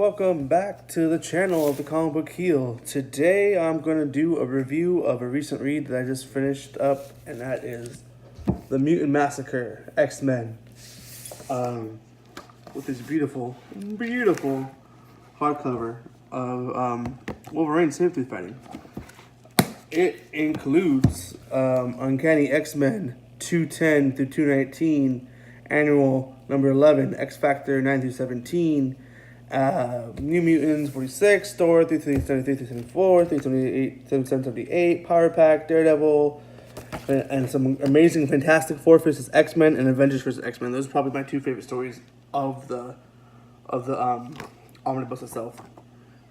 welcome back to the channel of the Comic Book Heel. Today I'm going to do a review of a recent read that I just finished up, and that is The Mutant Massacre X-Men, with this beautiful hardcover of Wolverine Sympathy Fighting. It includes Uncanny X-Men 210 through 219, Annual number 11, X Factor 9 through 17, New Mutants 46, Thor 373 through 74, 378, 778, Power Pack, Daredevil, and some amazing Fantastic Four versus X-Men and Avengers versus X-Men. Those are probably my two favorite stories of the omnibus itself.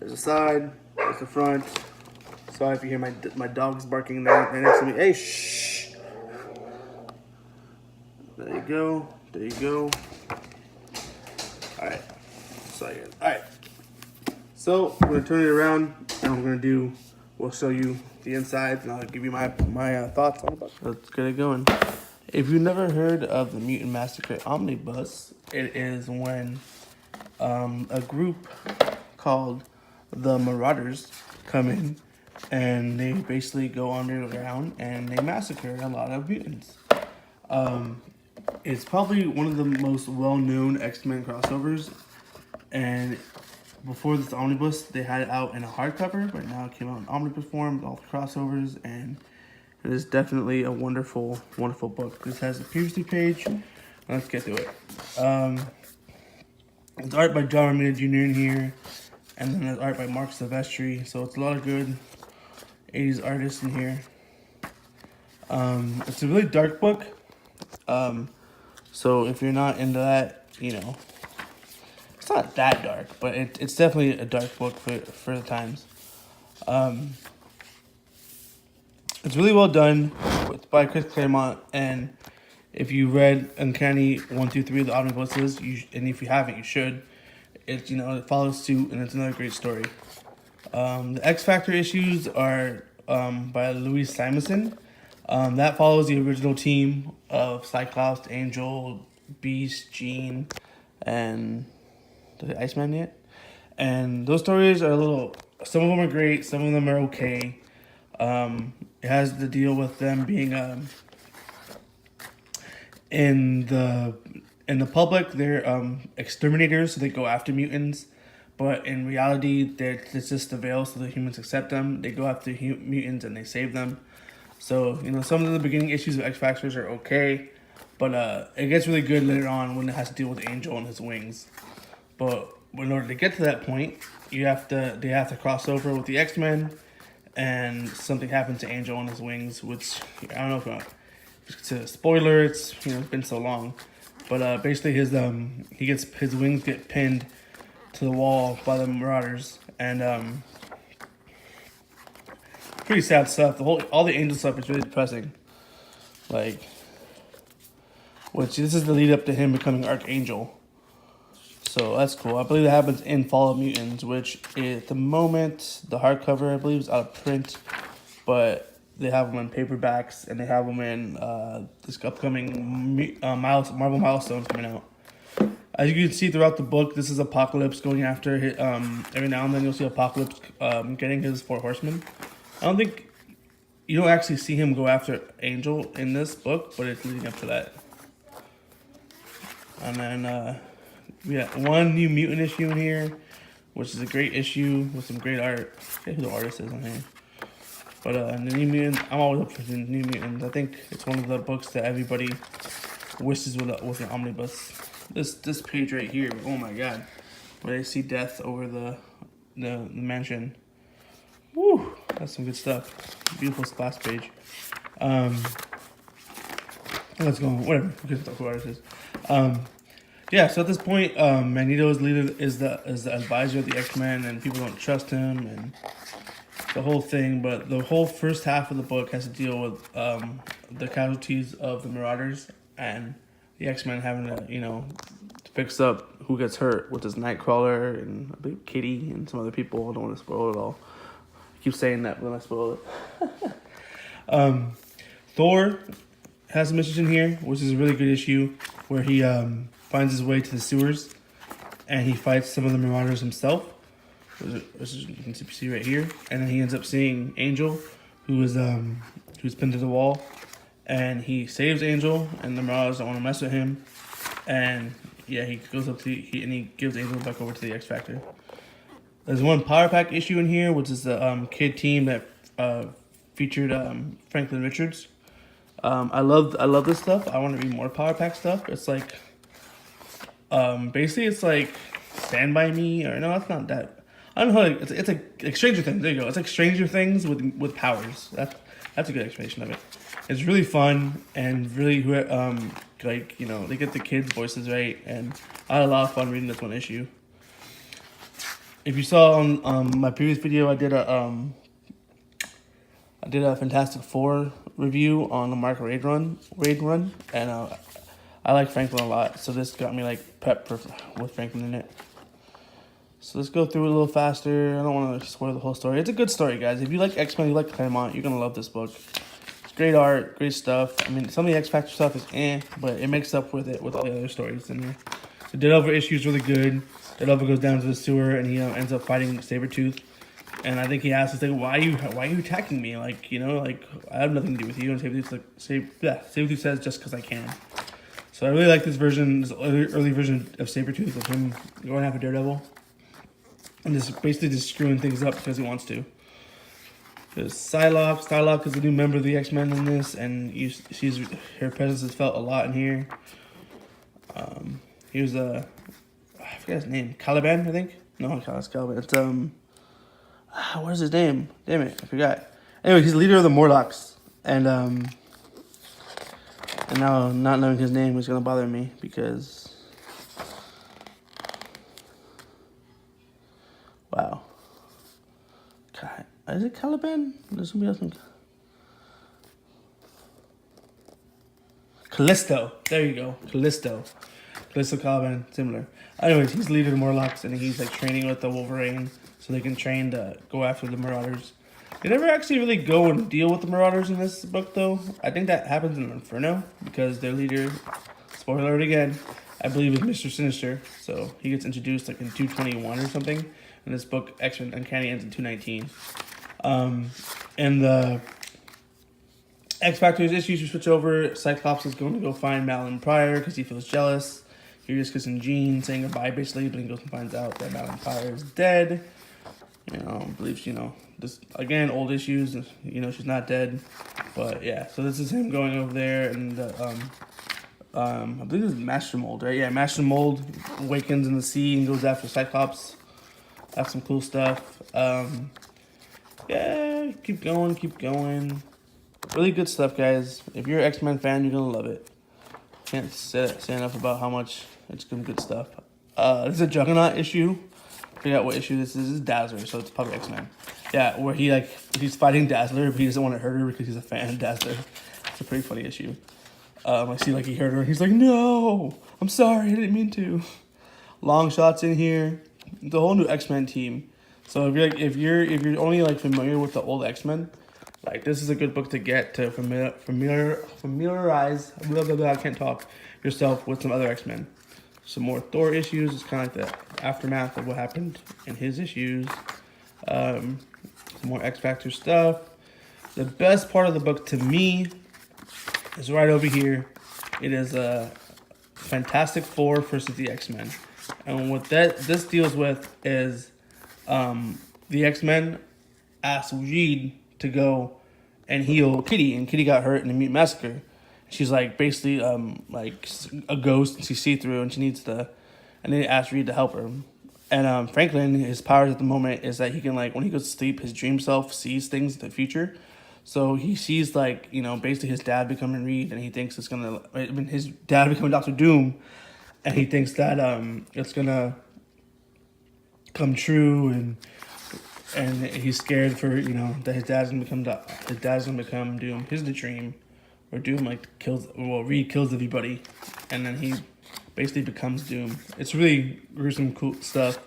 There's a side, there's the front. Sorry if you hear my dogs barking there next to me. Hey, shh. There you go. There you go. Alright. Alright. So, I'm going to turn it around, and we'll show you the inside, and I'll give you my thoughts on it. Let's get it going. If you've never heard of the Mutant Massacre Omnibus, it is when a group called the Marauders come in, and they basically go underground, and they massacre a lot of mutants. It's probably one of the most well-known X-Men crossovers, and before this omnibus, they had it out in a hardcover, but now it came out in omnibus form with all the crossovers, and it is definitely a wonderful, wonderful book. This has a previously page. Let's get to it. It's art by John Romita Jr. in here, and then there's art by Mark Silvestri, so it's a lot of good 80s artists in here. It's a really dark book. So if you're not into that, you know, it's not that dark, but it's definitely a dark book for the times. It's really well done. It's by Chris Claremont, and if you read Uncanny 1 through 3 of the omnibuses, and if you haven't, you should. It follows suit, and it's another great story. The X Factor issues are by Louise Simonson. That follows the original team of Cyclops, Angel, Beast, Jean, and the Iceman yet. And those stories are some of them are great, some of them are okay. It has to deal with them being in the public, they're exterminators, so they go after mutants. But in reality, it's just a veil so the humans accept them. They go after mutants and they save them. So, some of the beginning issues of X Factors are okay, but it gets really good later on when it has to deal with Angel and his wings. But in order to get to that point, they have to cross over with the X-Men, and something happens to Angel and his wings, which I don't know if it's a spoiler. It's been so long, but basically his wings get pinned to the wall by the Marauders, and pretty sad stuff. All the Angel stuff is really depressing. Which this is the lead up to him becoming Archangel. So that's cool. I believe that happens in Fall of Mutants, which at the moment, the hardcover I believe is out of print, but they have them in paperbacks, and they have them in this upcoming Marvel milestone coming out. As you can see throughout the book, this is Apocalypse going after every now and then you'll see Apocalypse getting his 4 horsemen. You don't actually see him go after Angel in this book, but it's leading up to that. And then we got one New Mutant issue in here, which is a great issue with some great art. I forget who the artist is on here. But the New Mutant, I'm always up for the New Mutants. I think it's one of the books that everybody wishes was an omnibus. This page right here, oh my god, where they see death over the mansion. Woo, that's some good stuff. Beautiful splash page. Let's go on. Whatever. We can talk about artists. Yeah. So at this point, Magneto's leader is the advisor of the X-Men, and people don't trust him, and the whole thing. But the whole first half of the book has to deal with the casualties of the Marauders and the X-Men having to fix up who gets hurt with this Nightcrawler and I believe Kitty and some other people. I don't want to spoil it all. I keep saying that when I spoil it. Thor has a mission here, which is a really good issue, where he finds his way to the sewers and he fights some of the Marauders himself, which you can see right here. And then he ends up seeing Angel, who's pinned to the wall, and he saves Angel, and the Marauders don't want to mess with him. And yeah, he goes up to and he gives Angel back over to the X Factor. There's one Power Pack issue in here, which is the kid team that featured Franklin Richards. I love this stuff. I want to read more Power Pack stuff. It's like basically it's like Stand By Me, or no, it's not that. I don't know. It's like Stranger Things. There you go. It's like Stranger Things with powers. That's a good explanation of it. It's really fun and really like, you know, they get the kids' voices right, and I had a lot of fun reading this one issue. If you saw on my previous video, I did a Fantastic Four review on the Mark Raid run, and I like Franklin a lot, so this got me like prepped with Franklin in it. So let's go through it a little faster. I don't want to spoil the whole story. It's a good story, guys. If you like X-Men, you like Claremont, you're gonna love this book. It's great art, great stuff. I mean, some of the X Factor stuff is but it makes up with it with all the other stories in there. The Deadover issue is really good. Deadover goes down to the sewer and he ends up fighting Sabretooth. And I think he asks, he's like, why are you attacking me? Like, you know, like, I have nothing to do with you. And Sabretooth says, just because I can. So I really like this version, this early version of Sabretooth, of him going after Daredevil. And just basically just screwing things up because he wants to. There's Psylocke. Psylocke is a new member of the X-Men in this, and her presence is felt a lot in here. He was I forget his name. Caliban, I think? No, it's Caliban. It's what is his name? Damn it, I forgot. Anyway, he's the leader of the Morlocks, and now not knowing his name is gonna bother me because, wow. God, is it Caliban? There's somebody else. Callisto. There you go, Callisto. Callisto Caliban, similar. Anyways, he's leader of the Morlocks, and he's like training with the Wolverine so they can train to go after the Marauders. They never actually really go and deal with the Marauders in this book, though. I think that happens in Inferno because their leader, spoiler alert again, I believe is Mr. Sinister. So he gets introduced like in 221 or something. In this book, X-Men Uncanny ends in 219. And the X Factor's issues you switch over. Cyclops is going to go find Malin Pryor because he feels jealous. He just kissing Jean, saying goodbye basically, but he goes and finds out that Malin Pryor is dead. You know, believes, you know, this, again, old issues, you know, she's not dead. But yeah, so this is him going over there, and I believe it's Master Mold, right? Yeah, Master Mold awakens in the sea and goes after Cyclops. That's some cool stuff. Yeah, keep going. Really good stuff, guys. If you're an X-Men fan, you're gonna love it. Can't say enough about how much it's some good stuff. This is a Juggernaut issue. I forgot what issue this is. This is Dazzler, so it's probably X-Men. Yeah, where he's fighting Dazzler, but he doesn't want to hurt her because he's a fan of Dazzler. It's a pretty funny issue. I see like he hurt her, and he's like, "No, I'm sorry, I didn't mean to." Long shots in here. The whole new X-Men team. So if you're only like familiar with the old X-Men, like this is a good book to get to familiarize I can't talk yourself with some other X-Men. Some more Thor issues. It's kind of like the aftermath of what happened in his issues. Some more X Factor stuff. The best part of the book to me is right over here. It is a Fantastic Four versus the X-Men. And what this deals with is the X-Men asked Reed to go and heal Kitty, and Kitty got hurt in the Mutant Massacre. She's like basically like a ghost, and she's see-through, and she needs and they asked Reed to help her. And Franklin, his powers at the moment is that he can, like, when he goes to sleep, his dream self sees things in the future. So he sees, like, you know, basically his dad becoming Reed, and he thinks it's gonna, his dad becoming Dr. Doom, and he thinks that it's gonna come true, and he's scared for, you know, that his dad's gonna become Doom. Here's the dream, where Doom Reed kills everybody, and then he basically becomes Doom. It's really gruesome, cool stuff.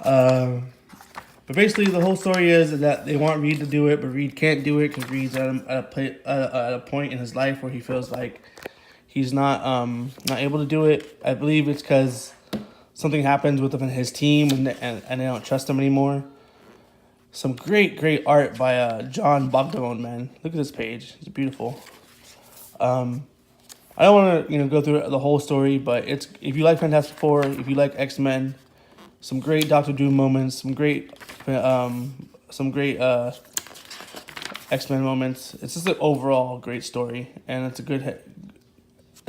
But basically, the whole story is that they want Reed to do it, but Reed can't do it because Reed's at a point in his life where he feels like he's not able to do it. I believe it's because something happens with his team and they don't trust him anymore. Some great art by John Bogdanone, man. Look at this page. It's beautiful. I don't want to go through the whole story, but if you like Fantastic Four, if you like X-Men, some great Doctor Doom moments, some great X-Men moments. It's just an overall great story, and it's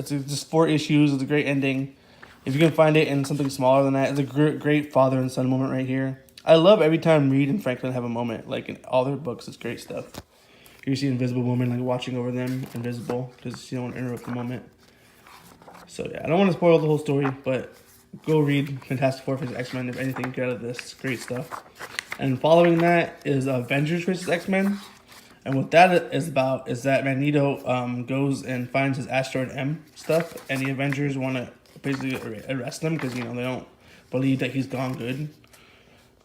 just 4 issues. It's a great ending. If you can find it in something smaller than that, it's a great father and son moment right here. I love every time Reed and Franklin have a moment, like in all their books. It's great stuff. You see Invisible Woman like watching over them, invisible, because you don't want to interrupt the moment. So yeah, I don't want to spoil the whole story, but go read Fantastic Four vs. X-Men if anything you get out of this. It's great stuff. And following that is Avengers vs. X-Men. And what that is about is that Magneto goes and finds his Asteroid M stuff, and the Avengers want to basically arrest him because they don't believe that he's gone good.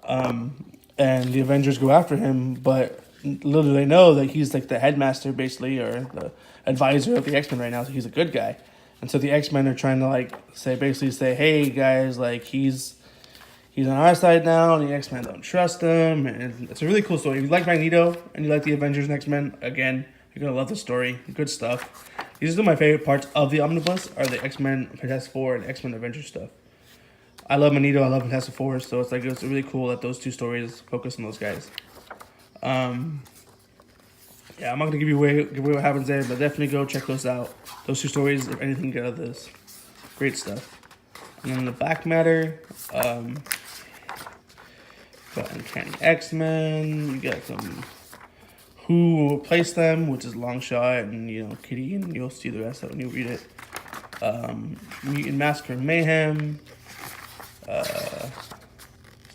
And the Avengers go after him, but little do they know that he's like the headmaster basically, or the advisor of the X-Men right now, so he's a good guy. And so the X-Men are trying to basically say, hey guys, like he's on our side now, and the X-Men don't trust him. And it's a really cool story. If you like Magneto and you like the Avengers and X-Men, again, you're gonna love the story. Good stuff. These are my favorite parts of the omnibus, are the X-Men, Fantastic Four, and X-Men Avengers stuff. I love Magneto, I love Fantastic Four, so it's really cool that those 2 stories focus on those guys. Yeah, I'm not gonna give away what happens there, but definitely go check those out. Those 2 stories, if anything, get out of this. Great stuff. And then the back matter, got Uncanny X-Men. You got some Who Will Replace Them, which is Longshot and Kitty, and you'll see the rest of it when you read it. Mutant Massacre Mayhem.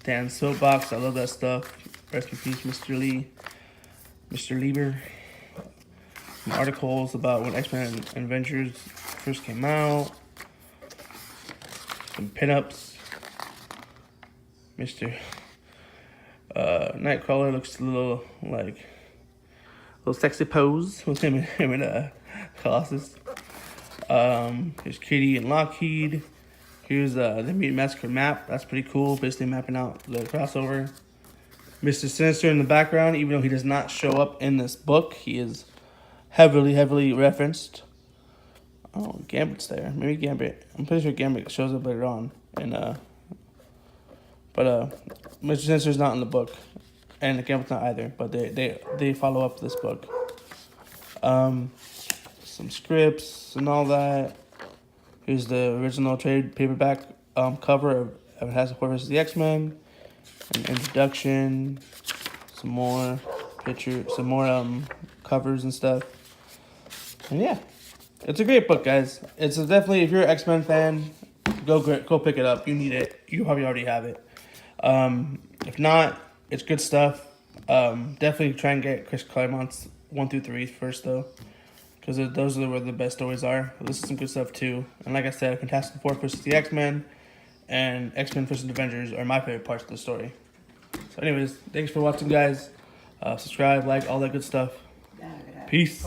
Stan's Soapbox. I love that stuff. Rest in peace, Mr. Lee. Mr. Lieber. Some articles about when X-Men and Avengers first came out. Some pinups. Mr. Nightcrawler looks a little sexy pose with him and Colossus. Here's Kitty and Lockheed. Here's the Mutant Massacre map. That's pretty cool. Basically mapping out the crossover. Mr. Sinister in the background, even though he does not show up in this book, he is heavily referenced. Oh, Gambit's there. Maybe Gambit. I'm pretty sure Gambit shows up later on. But Mr. Sinister's not in the book, and Gambit's not either. But they follow up this book. Some scripts and all that. Here's the original trade paperback cover of Fantastic Four vs. the X-Men. An introduction, some more pictures, some more covers and stuff. And yeah, it's a great book, guys. It's definitely, if you're an X-Men fan, go pick it up. You need it. You probably already have it. If not, it's good stuff. Definitely try and get Chris Claremont's 1 through 3 first, though, because those are where the best stories are. This is some good stuff too. And like I said, Fantastic Four vs. the X-Men and X-Men vs. Avengers are my favorite parts of the story. So anyways, thanks for watching, guys. Subscribe, like, all that good stuff. Peace.